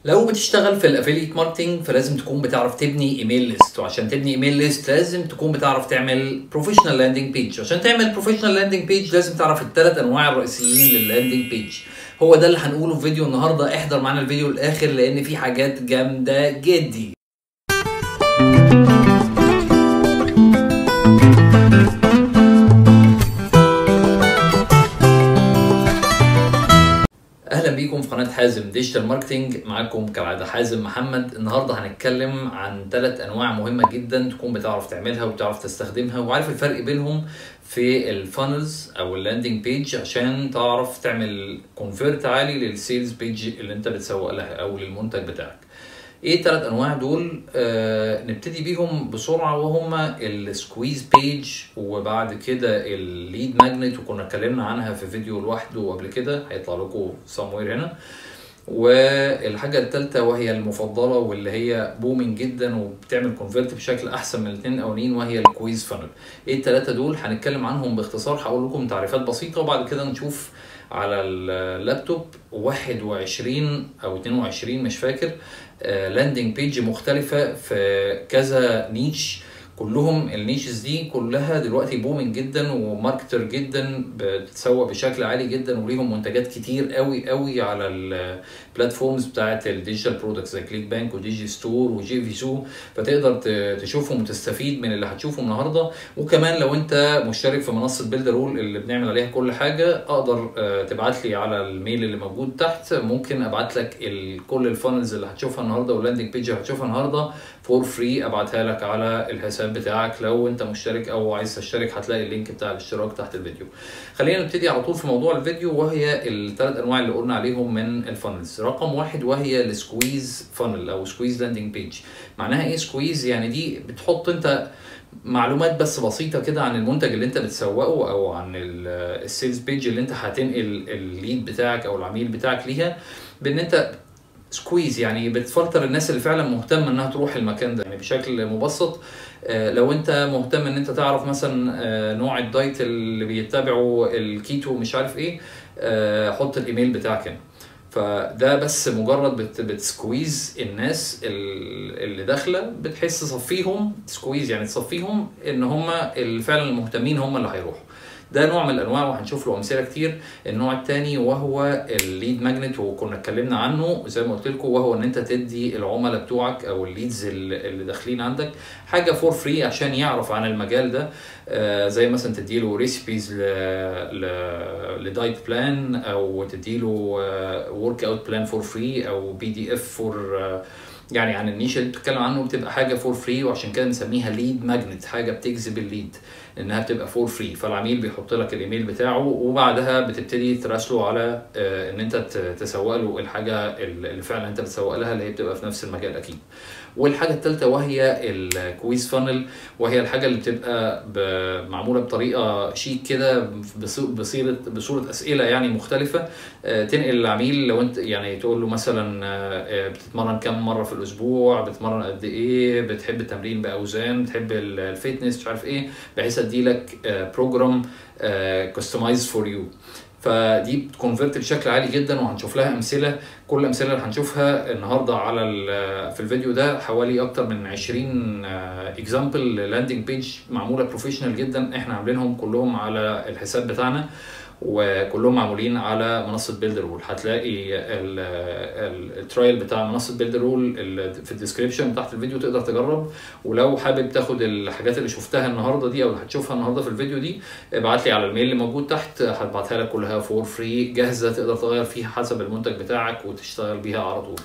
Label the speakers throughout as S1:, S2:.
S1: لو بتشتغل في الافيليت ماركتنج فلازم تكون بتعرف تبني ايميل ليست، وعشان تبني ايميل ليست لازم تكون بتعرف تعمل بروفيشنال لاندنج بيج. عشان تعمل بروفيشنال لاندنج بيج لازم تعرف الثلاث انواع الرئيسيين لللاندنج بيج. هو ده اللي هنقوله في فيديو النهارده. احضر معانا الفيديو الاخر لان في حاجات جامده جدا. اهلا بيكم في قناه حازم ديجيتال ماركتنج. معاكم كالعاده حازم محمد. النهارده هنتكلم عن 3 انواع مهمه جدا تكون بتعرف تعملها وبتعرف تستخدمها وعارف الفرق بينهم في الفانلز او اللاندنج بيج عشان تعرف تعمل كونفيرت عالي للسيلز بيج اللي انت بتسوق لها او للمنتج بتاعك. ايه الثلاث انواع دول؟ نبتدي بيهم بسرعه، وهما السكويز بيج وبعد كده الليد ماجنت، وكنا اتكلمنا عنها في فيديو لوحده قبل كده هيطلع لكم سموير هنا. والحاجه الثالثه وهي المفضله واللي هي بومينج جدا وبتعمل كونفيرت بشكل احسن من الاثنين الاولانيين وهي الكويز فانل. ايه الثلاثه دول؟ هنتكلم عنهم باختصار، هقول لكم تعريفات بسيطه وبعد كده نشوف على اللابتوب 21 او 22 مش فاكر لاندنج بيج مختلفه في كذا نيش. كلهم النيشز دي كلها دلوقتي بومينج جدا وماركتر جدا، بتتسوق بشكل عالي جدا وليهم منتجات كتير قوي قوي على البلاتفورمز بتاعه الديجيتال برودكتس زي كليك بانك وديجي ستور وجي في سو، فتقدر تشوفهم وتستفيد من اللي هتشوفه النهارده. وكمان لو انت مشترك في منصه بيلدرول اللي بنعمل عليها كل حاجه، اقدر تبعت لي على الميل اللي موجود تحت، ممكن ابعت لك كل الفانلز اللي هتشوفها النهارده واللاندنج بيج اللي هتشوفها النهارده فور فري، ابعتها لك على الحساب بتاعك. لو انت مشترك او عايز تشترك هتلاقي اللينك بتاع الاشتراك تحت الفيديو. خلينا نبتدي على طول في موضوع الفيديو، وهي الثلاث انواع اللي قلنا عليهم من الفانلز. رقم واحد وهي السكويز فانل او سكويز لاندنج بيج. معناها ايه سكويز؟ يعني دي بتحط انت معلومات بس بسيطه كده عن المنتج اللي انت بتسوقه او عن السيلز بيج اللي انت هتنقل الليد بتاعك او العميل بتاعك ليها، بان انت سكويز يعني بتفلتر الناس اللي فعلا مهتمه انها تروح المكان ده. يعني بشكل مبسط، لو انت مهتم ان انت تعرف مثلا نوع الدايت اللي بيتبعوا الكيتو مش عارف ايه، حط الايميل بتاعك هنا. فده بس مجرد بتسكويز الناس اللي داخله، بتحس تصفيهم سكويز يعني تصفيهم ان هم فعلا المهتمين هم اللي هيروحوا. ده نوع من الانواع وهنشوف له امثله كتير. النوع الثاني وهو الليد ماجنت، وكنا اتكلمنا عنه زي ما قلت لكم، وهو ان انت تدي العملاء بتوعك او الليدز اللي داخلين عندك حاجه فور فري عشان يعرف عن المجال ده. زي مثلا تديله ريسيبيز لدايت بلان، او تديله ورك اوت بلان فور فري، او بي دي اف فور يعني عن النيش اللي بتتكلم عنه، بتبقى حاجه فور فري، وعشان كده بنسميها ليد ماجنت، حاجه بتجذب الليد انها بتبقى فور فري. فالعميل بيحط لك الايميل بتاعه وبعدها بتبتدي تراسله على ان انت تسوق له الحاجه اللي فعلا انت بتسوق لها، اللي هي بتبقى في نفس المجال اكيد. والحاجه الثالثه وهي الكويز فانل، وهي الحاجه اللي بتبقى معموله بطريقه شيك كده بصوره اسئله يعني مختلفه، تنقل العميل. لو انت يعني تقول له مثلا بتتمرن كم مره في الاسبوع، بتتمرن قد ايه، بتحب التمرين باوزان، بتحب الفيتنس مش عارف ايه، بحيث ادي لك بروجرام كاستمايز فور يو. فدي بتكونفرت بشكل عالي جدا وهنشوف لها امثله. كل الامثله اللي هنشوفها النهارده على في الفيديو ده حوالي اكتر من 20 اكزامبل لاندنج بيج معموله بروفيشنال جدا، احنا عاملينهم كلهم على الحساب بتاعنا وكلهم معمولين على منصه بيلدرول. هتلاقي الترايل بتاع منصه بيلدرول في الديسكريبشن تحت الفيديو، تقدر تجرب. ولو حابب تاخد الحاجات اللي شفتها النهارده دي او اللي هتشوفها النهارده في الفيديو دي، ابعت لي على الميل اللي موجود تحت، هبعتها لك كلها فور فري جاهزه، تقدر تغير فيها حسب المنتج بتاعك وتشتغل بيها على طول.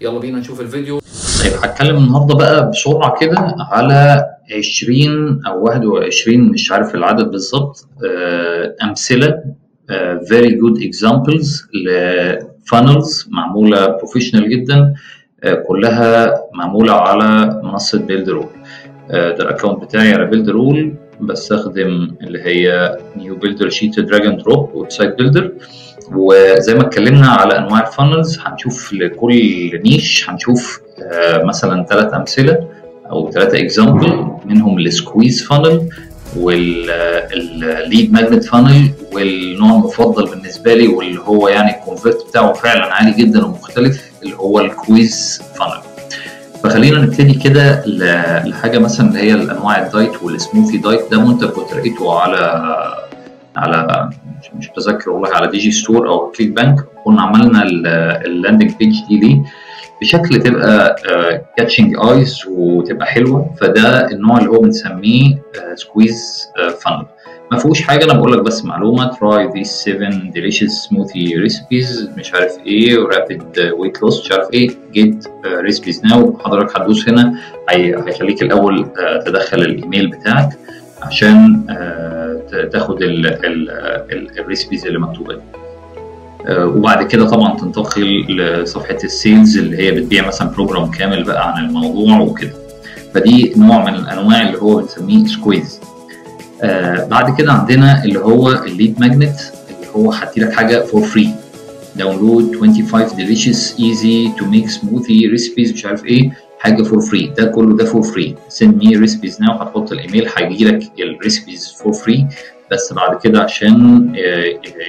S1: يلا بينا نشوف الفيديو. طيب هتكلم النهارده بقى بسرعه كده على 20 او 21 مش عارف العدد بالظبط، امثله very good examples لفانلز معموله بروفيشنال جدا، كلها معموله على منصه بيلدرول. ده الاكونت بتاعي على بيلدرول، بستخدم اللي هي نيو بيلدر شيت دراج اند دروب ويب سايت بيلدر. وزي ما اتكلمنا على انواع الفانلز، هنشوف لكل نيش هنشوف مثلا 3 امثله او 3 اكزامبل منهم السكويز فانل والليد ماجنت فانل، والنوع المفضل بالنسبه لي واللي هو يعني الكونفرت بتاعه فعلا عالي جدا ومختلف
S2: اللي هو الكويز فانل. فخلينا نبتدي كده لحاجه مثلا اللي هي الانواع الدايت والسموثي دايت. ده منتج كنت لقيته على مش متذكر والله، على ديجي ستور او كليك بانك. كنا عملنا اللاندنج بيج دي ليه بشكل تبقى كاتشنج ايز وتبقى حلوه. فده النوع اللي هو بنسميه سكويز فانل. ما فيهوش حاجه، انا بقول لك بس معلومه: try these 7 delicious smoothie recipes مش عارف ايه، ورابيد ويت لوس مش عارف ايه، get recipes now. حضرتك هتدوس هنا هيخليك الاول تدخل الايميل بتاعك عشان تاخد الريسبيز اللي مكتوبه دي. وبعد كده طبعا تنتقل لصفحه السيلز اللي هي بتبيع مثلا بروجرام كامل بقى عن الموضوع وكده. فدي نوع من الانواع اللي هو بنسميه سكويز. بعد كده عندنا اللي هو الليد ماجنت، اللي هو هديلك حاجه فور فري. داونلود 25 delicious easy to make smoothie recipes مش عارف ايه، حاجه فور فري. ده كله ده فور فري. send me recipes now. هتحط الايميل هيجيلك الريسبيز فور فري. بس بعد كده عشان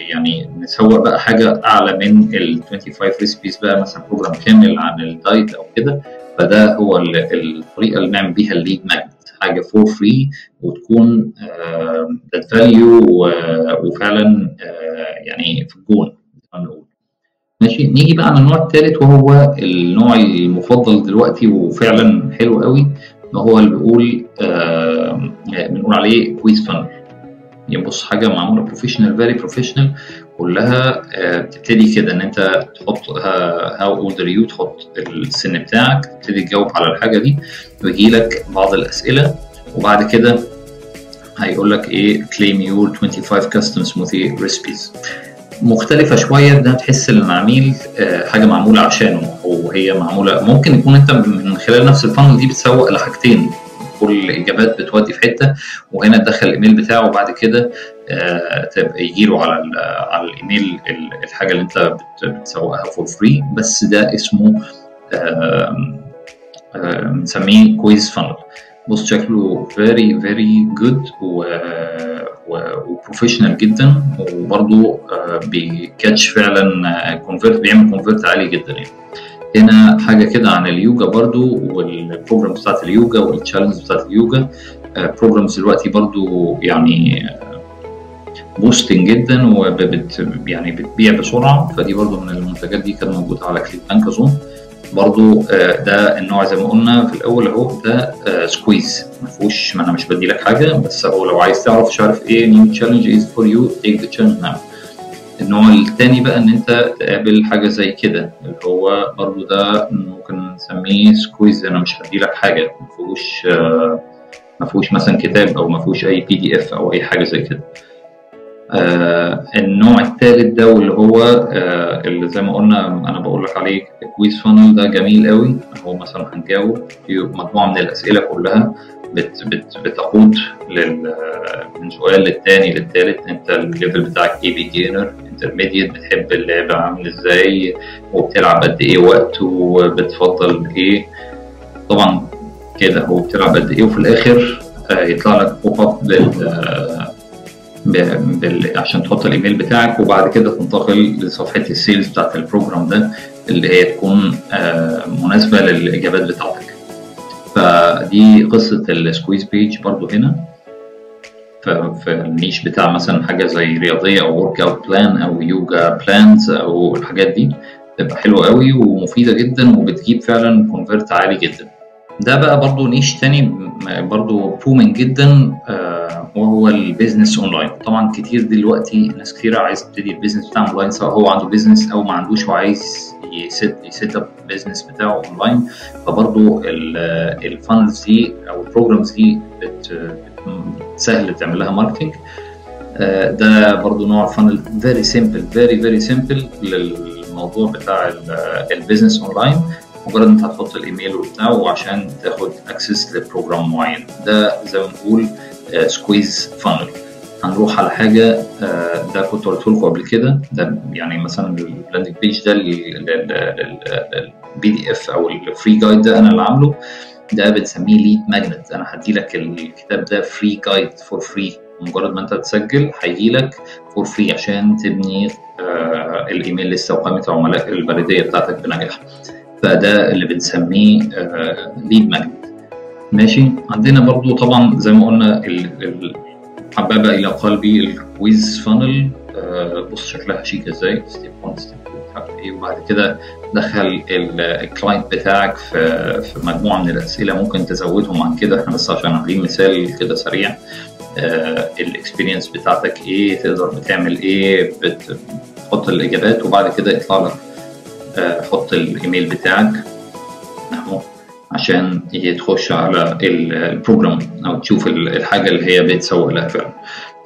S2: يعني نسوق بقى حاجه اعلى من ال 25 ريسبيز بقى، مثلا بروجرام كامل عن الدايت او كده، فده هو الطريقه اللي نعمل بيها الليد ماجنت. حاجه فور فري وتكون ذات فاليو وفعلا يعني في الجون هنقول. ماشي، نيجي بقى على النوع الثالث وهو النوع المفضل دلوقتي وفعلا حلو قوي، هو اللي بنقول عليه كويز فانل. يعني بص، حاجه معموله بروفيشنال، فيري بروفيشنال كلها. بتبتدي كده ان انت تحط هاو اولد ار يو، تحط السن بتاعك، تبتدي تجاوب على الحاجه دي، ويجي لك بعض الاسئله، وبعد كده هيقول لك ايه claim your 25 custom smoothie recipes. مختلفة شوية، ده تحس ان العميل حاجة معمولة عشانه، وهي معمولة ممكن يكون انت من خلال نفس الفانل دي بتسوق لحاجتين، كل الاجابات بتودي في حتة، وهنا تدخل الايميل بتاعه، وبعد كده تبقى يجيله على الايميل الحاجة اللي انت بتسوقها فور فري. بس ده اسمه بنسميه كويز فانل. بص شكله very very good وبروفيشنال جدا، وبرضه بيكاتش فعلا كونفرت، بيعمل كونفرت عالي جدا يعني. هنا حاجه كده عن اليوجا برضه، والبروجرامز بتاعت اليوجا والتشالنج بتاعت اليوجا. بروجرامز دلوقتي برضه يعني بوستنج جدا، يعني بتبيع بسرعه. فدي برضه من المنتجات دي كانت موجوده على كليك بانك اظن. برضو ده النوع زي ما قلنا في الاول اهو، ده سكويز ما فيهوش، ما انا مش بدي لك حاجه، بس هو لو عايز تعرف مش عارف ايه نيو تشالنج از فور يو تيك ذا تشالنج ناو. النوع الثاني بقى ان انت تقابل حاجه زي كده، اللي هو برضو ده ممكن نسميه سكويز. انا مش هدي لك حاجه، ما فيهوش مثلا كتاب، او ما فيهوش اي بي دي اف او اي حاجه زي كده. النوع الثالث ده واللي هو اللي زي ما قلنا انا بقول لك عليه كويز فانل، ده جميل قوي. هو مثلا هنجاوب في مجموعه من الاسئله كلها بتقود من سؤال للثاني للثالث. انت الليفل بتاعك ايه، بيجينر، انترميديت، بتحب اللعبه عامل ازاي، وبتلعب قد ايه وقت، وبتفضل ايه طبعا كده، وبتلعب قد ايه. وفي الاخر يطلع لك بوب اب عشان تحط الايميل بتاعك، وبعد كده تنتقل لصفحه السيلز بتاعت البروجرام ده اللي هي تكون مناسبه للاجابات بتاعتك. فدي قصه السكويز بيج برضو هنا في النيش بتاع مثلا حاجه زي رياضيه او ورك اوت بلان او يوجا بلانز او الحاجات دي، تبقى حلوه قوي ومفيده جدا وبتجيب فعلا كونفرت عالي جدا. ده بقى برضو نيش تاني برضو بومينج جدا، وهو البيزنس اونلاين. طبعا كتير دلوقتي ناس كتير عايز تبتدي البيزنس بتاعه اونلاين، سواء هو عنده بيزنس او ما عندوش وعايز يسيت اب البيزنس بتاعه اونلاين. فبرضو الفانلز دي او البروجرامز دي سهل تعمل لها ماركتنج. ده برضو نوع فانل فيري سيمبل، فيري سيمبل للموضوع بتاع البيزنس اونلاين. مجرد انت هتحط الايميل وبتاعه وعشان تاخد اكسس لبروجرام معين. ده زي ما بنقول سكويز فانل. هنروح على حاجه ده كنت قلت لكم قبل كده، ده يعني مثلا اللاندنج بيج ده البي دي اف او الفري جايد ده انا اللي عامله. ده بنسميه ليد ماجنت. انا هدي لك الكتاب ده فري جايد فور فري، مجرد ما انت تسجل هيجيلك فور فري عشان تبني الايميل لسه وقائمه العملاء البريديه بتاعتك بنجاح. فده اللي بنسميه ليد ماجنت. ماشي. عندنا برضو طبعا زي ما قلنا حبابه الى قلبي الكويز فانل. بص شكلها شيك ازاي، ستيب 1 ستيب 2 مش عارف ايه، وبعد كده دخل الكلاينت بتاعك في مجموعه من الاسئله ممكن تزودهم عن كده. احنا بس عشان عاملين مثال كده سريع. الاكسبيرينس بتاعتك ايه، تقدر بتعمل ايه، بتحط الاجابات وبعد كده يطلع لك حط الايميل بتاعك اهو عشان تخش على البروجرام او تشوف الحاجه اللي هي بتسوق لها فعلا.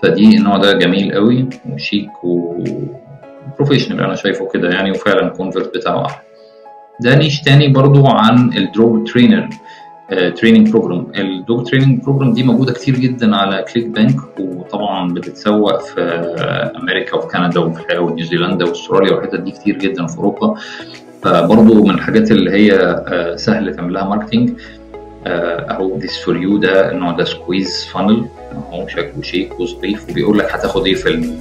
S2: فدي النوع ده جميل قوي وشيك وبروفيشنال انا شايفه كده يعني، وفعلا الكونفرت بتاعه احلى. ده نيش تاني برضو عن الدروب ترينر تريننج بروجرام. الدوج تريننج بروجرام دي موجوده كتير جدا على كليك بانك، وطبعا بتتسوق في امريكا وفي كندا وفي ونيوزيلندا واستراليا والحتت دي كتير جدا في اوروبا. فبرضه من الحاجات اللي هي سهل تعمل لها ماركتنج. اهو ذيس فور يو، ده النوع ده سكويز فانل اهو، شكله شيك وظريف وبيقول لك هتاخد ايه في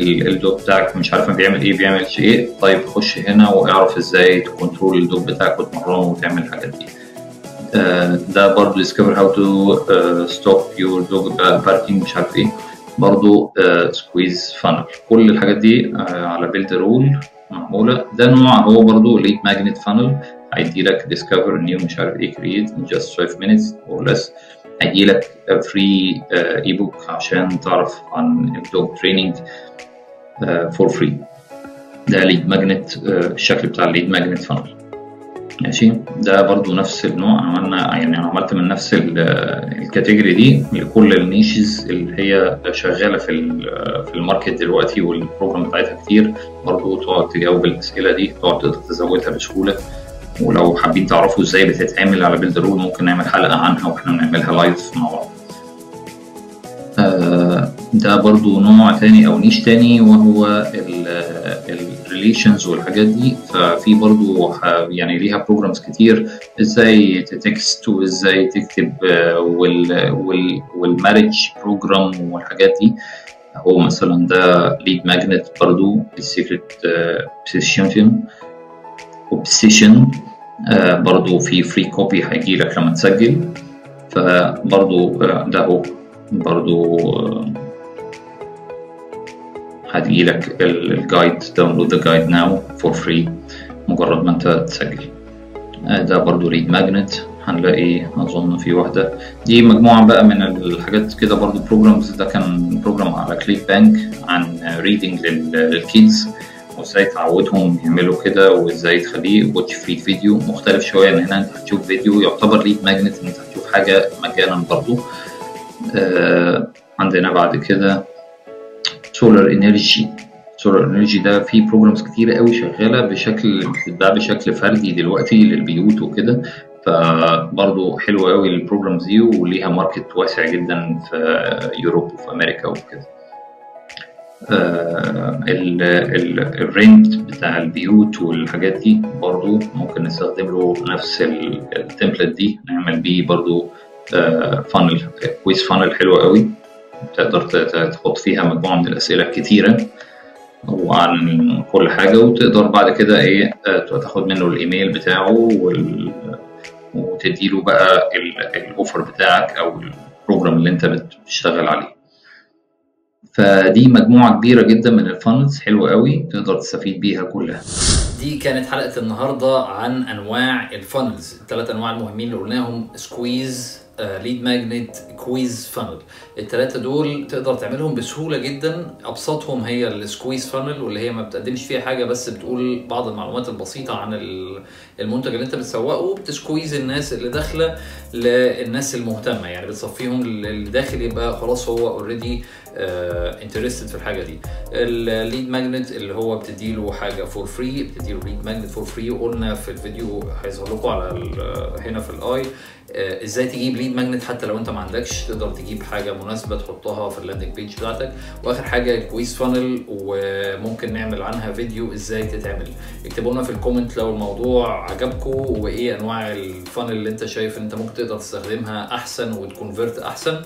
S2: الدوج بتاعك، مش عارف بيعمل ايه بيعمل ايه. طيب خش هنا واعرف ازاي تكنترول الدوج بتاعك وتمرنه وتعمل الحاجات دي. ده برضه discover how to stop your dog barking مش عارف ايه، برضه squeeze funnel. كل الحاجات دي على بيلدرول معمولة. ده نوع هو برضه lead magnet funnel، هيديلك discover new مش عارف ايه create in just 5 minutes or less، هيديلك free ebook عشان تعرف عن الدوج training for free. ده lead magnet الشكل بتاع lead magnet funnel. ماشي. ده برضو نفس النوع، عملنا يعني انا عملت من نفس الكاتيجوري دي لكل النيشز اللي هي شغاله في الماركت دلوقتي والبروجرام بتاعتها كتير. برضو تقعد تجاوب الاسئله دي، تقعد تقدر تزودها بسهوله. ولو حابين تعرفوا ازاي بتتعمل على بيلدرول ممكن نعمل حلقه عنها واحنا بنعملها لايف مع بعض. ده برضو نوع تاني او نيش تاني وهو الريليشنز والحاجات دي. ففي برضو يعني ليها بروجرامز كتير، ازاي تكست وازاي تكتب والمارج بروجرام والحاجات دي. هو مثلا ده ليد ماجنت برضو السيكريت اوبسيشن برضو في فري كوبي هيجيلك لما تسجل. فبرضو ده هو برضو هتجيلك الجايد، داونلود ذا جايد ناو فور فري مجرد ما انت تسجل. ده برضو ريد ماجنت، هنلاقي اظن في واحده دي مجموعه بقى من الحاجات كده برضو بروجرامز. ده كان بروجرام على كليك بانك عن ريدنج للكيدز وازاي تعودهم يعملوا كده وازاي تخليه واتش فري فيديو مختلف شويه. ان هنا انت هتشوف فيديو يعتبر ليد ماجنت ان انت هتشوف حاجه مجانا برضو. عندنا بعد كده سولار انرجي. سولار انرجي ده في بروجرامز كتيره قوي شغاله بتتباع بشكل فردي دلوقتي للبيوت وكده. فبرضه حلو قوي البروجرامز دي وليها ماركت واسع جدا في يوروب وفي امريكا وكده. الرنت بتاع البيوت والحاجات دي برضه ممكن نستخدم له نفس التمبلت دي، نعمل بيه برضه فانل كويس فانل حلو قوي، تقدر تحط فيها مجموعة من الأسئلة كتيرة وعن كل حاجة، وتقدر بعد كده إيه تاخد منه الإيميل بتاعه وتديله بقى الأوفر بتاعك أو البروجرام اللي أنت بتشتغل عليه. فدي مجموعة كبيرة جدا من الفانلز حلوة قوي تقدر تستفيد بيها كلها.
S1: دي كانت حلقة النهاردة عن أنواع الفانلز، الثلاث أنواع المهمين اللي قلناهم: سكويز، ليد ماجنت، كويز فانل. الثلاثه دول تقدر تعملهم بسهوله جدا. ابسطهم هي السكويز فانل، واللي هي ما بتقدمش فيها حاجه بس بتقول بعض المعلومات البسيطه عن المنتج اللي انت بتسوقه، بتسكويز الناس اللي داخله للناس المهتمه، يعني بتصفيهم اللي داخل يبقى خلاص هو اوريدي انترستد في الحاجه دي. الليد ماجنت اللي هو بتديله حاجه فور فري، بتديله ليد ماجنت فور فري، وقلنا في الفيديو هيظهر لكم على هنا في الاي ازاي تجيب ليد ماجنت حتى لو انت ما عندكش، تقدر تجيب حاجه مناسبه تحطها في اللاندنج بيج بتاعتك. واخر حاجه الكويز فانل، وممكن نعمل عنها فيديو ازاي تتعمل. اكتبوا لنا في الكومنت لو الموضوع عجبكم، وايه انواع الفانل اللي انت شايف ان انت ممكن تقدر تستخدمها احسن وتكونفرت احسن.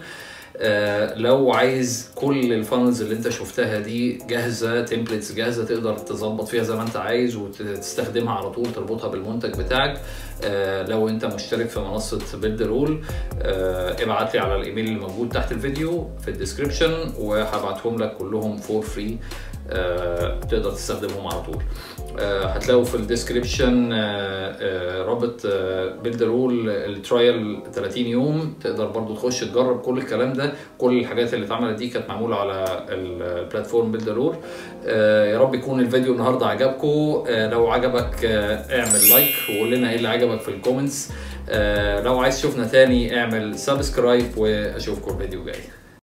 S1: لو عايز كل الفانلز اللي انت شفتها دي جاهزه، تمبلتس جاهزه تقدر تظبط فيها زي ما انت عايز وتستخدمها على طول، تربطها بالمنتج بتاعك. لو انت مشترك في منصه بيلدرول ابعت لي على الايميل اللي موجود تحت الفيديو في الديسكريبشن، وهبعتهم لك كلهم فور فري، تقدر تستخدمهم على طول. هتلاقوا في الديسكريبشن رابط بيلدرول الترايل 30 يوم، تقدر برضو تخش تجرب كل الكلام ده. كل الحاجات اللي اتعملت دي كانت معموله على البلاتفورم بيلدرول. يا رب يكون الفيديو النهارده عجبكم. لو عجبك اعمل لايك وقول لنا ايه اللي عجبك في الكومنتس. لو عايز تشوفنا تاني اعمل سبسكرايب، واشوفكم الفيديو جاي.